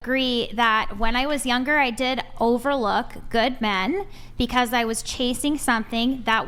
agree that when I was younger, I did overlook good men because I was chasing something that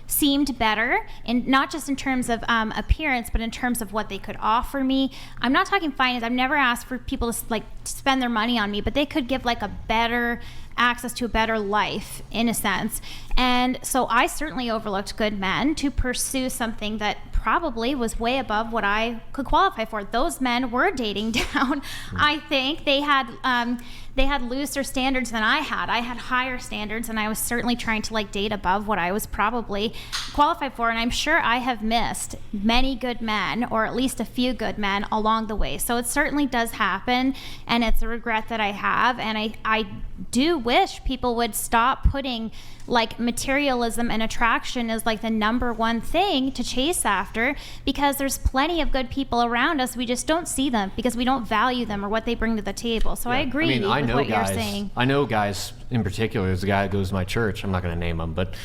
seemed better, and not just in terms of appearance, but in terms of what they could offer me. I'm not talking finance. I've never asked for people to like spend their money on me, but they could give like a better access to a better life in a sense. And so I certainly overlooked good men to pursue something that probably was way above what I could qualify for. Those men were dating down. I think they had looser standards than I had. I had higher standards, and I was certainly trying to like date above what I was probably qualified for. And I'm sure I have missed many good men, or at least a few good men along the way. So it certainly does happen, and it's a regret that I have. And I do wish people would stop putting like materialism and attraction as like the number one thing to chase after, because there's plenty of good people around us. We just don't see them because we don't value them or what they bring to the table. So yeah. I agree with what you're saying. I know guys in particular. There's a guy that goes to my church. I'm not going to name him, but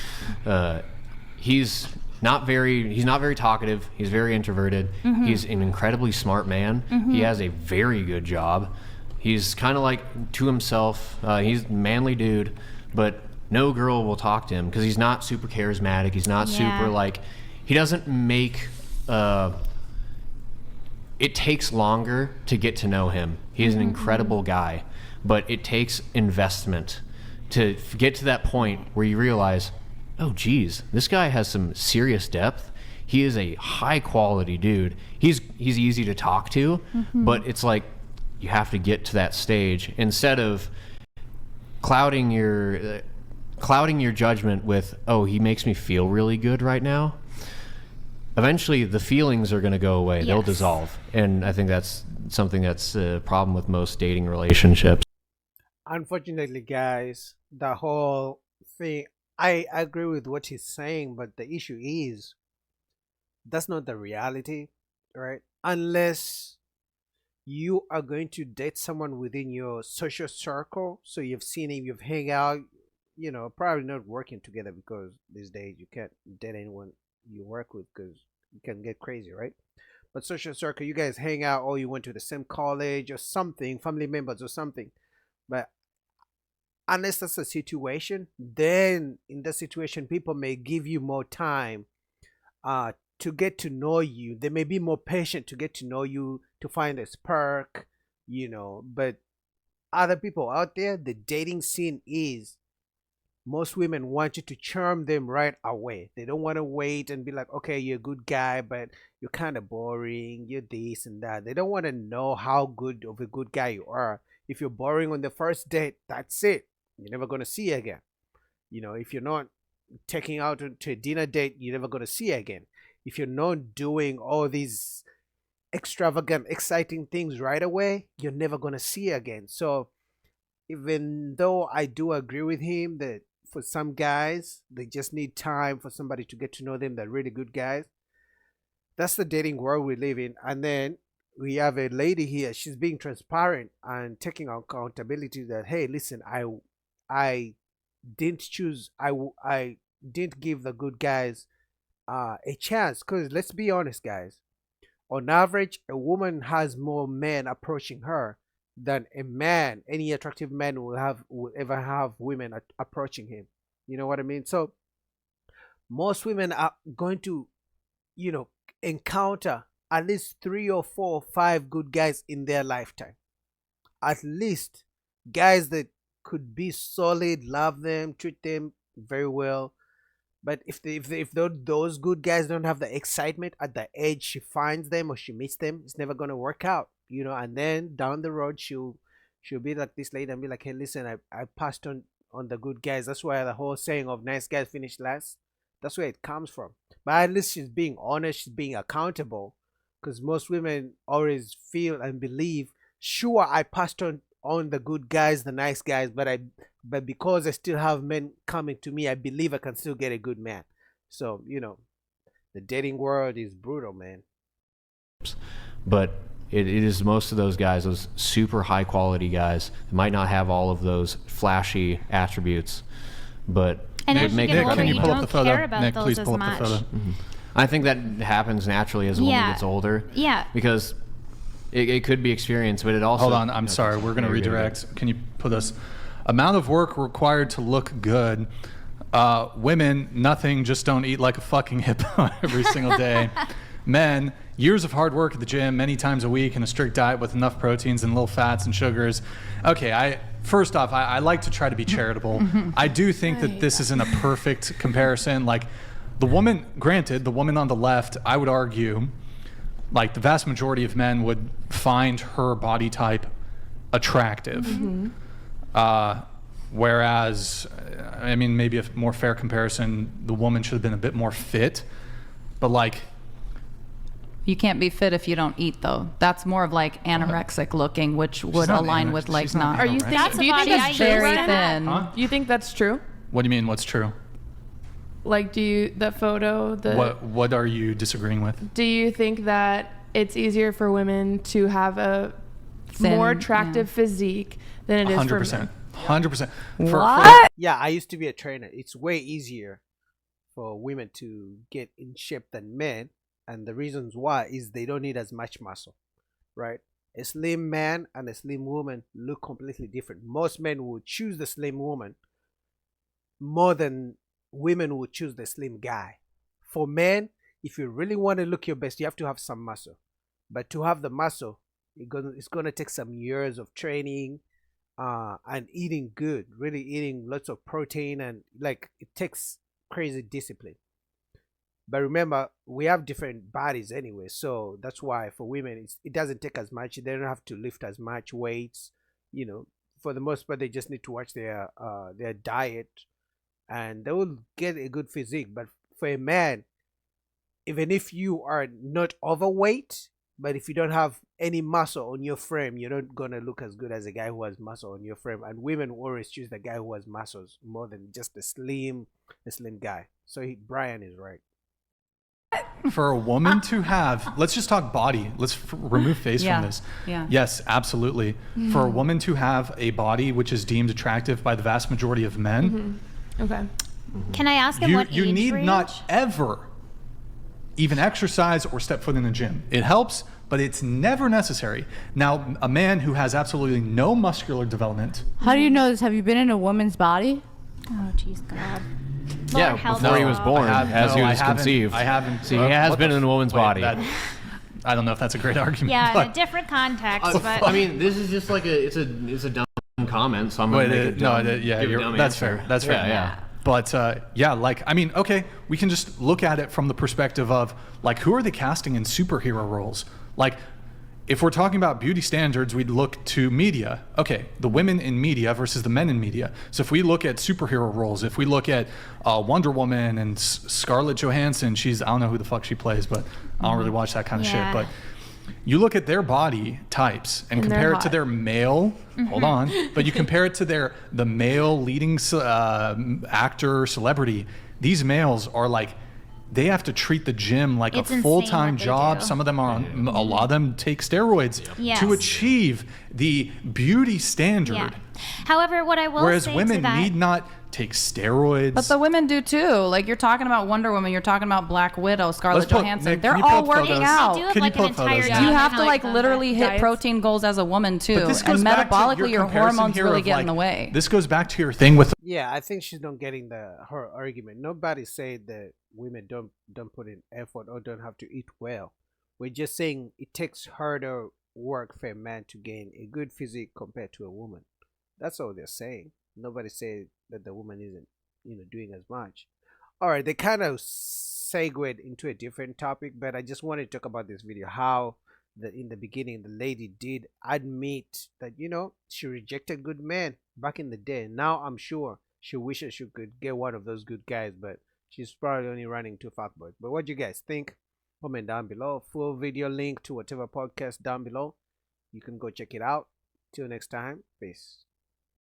he's not very talkative. He's very introverted. Mm-hmm. He's an incredibly smart man. Mm-hmm. He has a very good job. He's kind of like to himself. He's a manly dude, but no girl will talk to him because he's not super charismatic. He's not super like, he doesn't make, it takes longer to get to know him. He's an incredible guy, but it takes investment to get to that point where you realize, oh geez, this guy has some serious depth. He is a high quality dude. He's easy to talk to, but it's like, you have to get to that stage instead of clouding your judgment with, oh, he makes me feel really good right now. Eventually the feelings are going to go away. Yes. They'll dissolve. And I think that's something that's a problem with most dating relationships. Unfortunately, guys, the whole thing, I agree with what he's saying, but the issue is that's not the reality, right? Unless you are going to date someone within your social circle, so you've seen him, you've hang out, probably not working together, because these days you can't date anyone you work with because you can get crazy, right? But social circle, you guys hang out, or you went to the same college or something, family members or something. But unless that's a situation, then in that situation, people may give you more time to get to know you. They may be more patient to get to know you, to find a spark, but other people out there, the dating scene is, most women want you to charm them right away. They don't want to wait and be like, okay, you're a good guy, but you're kind of boring, you're this and that. They don't want to know how good of a good guy you are. If you're boring on the first date, that's it. You're never going to see again. If you're not taking out to a dinner date, you're never going to see again. If you're not doing all these extravagant, exciting things right away, you're never going to see again. So even though I do agree with him that for some guys, they just need time for somebody to get to know them, they're really good guys. That's the dating world we live in. And then we have a lady here, she's being transparent and taking accountability that, hey, listen, I didn't choose, I didn't give the good guys a chance, because let's be honest, guys, on average a woman has more men approaching her than a man, any attractive man will ever have women approaching him. You know what I mean? So most women are going to encounter at least 3 or 4 or 5 good guys in their lifetime, at least guys that could be solid, love them, treat them very well. But if those good guys don't have the excitement at the age she finds them or she meets them, it's never going to work out, and then down the road she'll be like this lady and be like, hey, listen, I passed on the good guys. That's why the whole saying of nice guys finish last, that's where it comes from. But at least she's being honest, she's being accountable, because most women always feel and believe, sure, I passed on the good guys, the nice guys, but because I still have men coming to me, I believe I can still get a good man. So, the dating world is brutal, man. But it is most of those guys, those super high quality guys, might not have all of those flashy attributes, but and as you get older, can you pull don't up the photo? care about Nick, those please as pull much. up the photo. I think that happens naturally as a woman gets older. Yeah. Because It could be experience, but it also. Hold on, I'm sorry. We're going to redirect. Can you put this? Amount of work required to look good. Women, nothing. Just don't eat like a fucking hippo every single day. Men, years of hard work at the gym, many times a week, and a strict diet with enough proteins and little fats and sugars. Okay, first off, I like to try to be charitable. I do think that this isn't a perfect comparison. Like, the woman, granted, the woman on the left, I would argue, like the vast majority of men would find her body type attractive. Whereas, I mean, maybe a more fair comparison, the woman should have been a bit more fit. But like, You can't be fit if you don't eat, though. That's more of like anorexic looking, which would not align with anorexic. like She's not not. Are you Anorexic. think, do you think that's true? very Ryan? thin? Huh? You think that's true? What do you mean? What's true? Like, do you the photo? What are you disagreeing with? Do you think that it's easier for women to have a Thin, more attractive physique than it is for 100%. men? 100%. What? Yeah, I used to be a trainer. It's way easier for women to get in shape than men. And the reasons why is they don't need as much muscle, right? A slim man and a slim woman look completely different. Most men would choose the slim woman more than women would choose the slim guy. For men, if you really want to look your best, you have to have some muscle. But to have the muscle, it's gonna take some years of training and eating good, really eating lots of protein, and like it takes crazy discipline. But remember, we have different bodies anyway, so that's why for women it doesn't take as much. They don't have to lift as much weights. You know, for the most part, they just need to watch their diet, and they will get a good physique. But for a man, even if you are not overweight, but if you don't have any muscle on your frame, you're not gonna look as good as a guy who has muscle on your frame. And women always choose the guy who has muscles more than just the slim guy. So Brian is right. For a woman to have, let's just talk body. Let's remove face Yeah, from this. yeah. Yes, absolutely. For a woman to have a body which is deemed attractive by the vast majority of men, Okay. Can I ask him you, what you age need range? not ever even exercise or step foot in a gym. It helps, but it's never necessary. Now, a man who has absolutely no muscular development, How do you know this? Have you been in a woman's body? Oh, jeez, God. Yeah, Lord help before he us was all. born, I have- as no, he I was haven't- conceived. I haven't. See, he has what been the in a woman's body. I don't know if that's a great argument. Yeah, in but- a different context, but I mean, this is just like it's a dumb comment, so I'm gonna Wait, make it dumb. yeah, give a dumb that's answer. fair. That's fair. Yeah, yeah. But yeah, like, I mean, okay, we can just look at it from the perspective of, like, who are they casting in superhero roles? Like, if we're talking about beauty standards, we'd look to media. Okay, the women in media versus the men in media. So if we look at superhero roles, if we look at Wonder Woman and Scarlett Johansson, I don't know who the fuck she plays, but I don't really watch that kind of Yeah. shit. But you look at their body types and And compare they're it to hot. their male. Hold on, but you compare it to the male leading actor celebrity. These males are like, they have to treat the gym like It's a insane full-time what they job. do. Some of them are on. A lot of them take steroids Yes. to achieve the beauty standard. yeah. However, what I will Whereas say women to that, need not take steroids. But the women do too. Like, you're talking about Wonder Woman, you're talking about Black Widow, Scarlett Let's put- Johansson. Nick, They're can you all pull up working photos? out. they do have Can you like an pull up photos? entire Yeah. You team have and, to like on literally hit diets. protein goals as a woman too, But this and goes back to metabolically your comparison hormones here really of, get like, in the way. This goes back to your thing with Yeah, I think she's not getting her argument. Nobody said that women don't put in effort or don't have to eat well. We're just saying it takes harder work for a man to gain a good physique compared to a woman. That's all they're saying. Nobody said that the woman isn't, doing as much. All right, they kind of segued into a different topic, but I just wanted to talk about this video. How in the beginning the lady did admit that she rejected good men back in the day. Now I'm sure she wishes she could get one of those good guys, but she's probably only running to fuckboys. But what do you guys think? Comment down below. Full video link to whatever podcast down below. You can go check it out. Till next time, peace.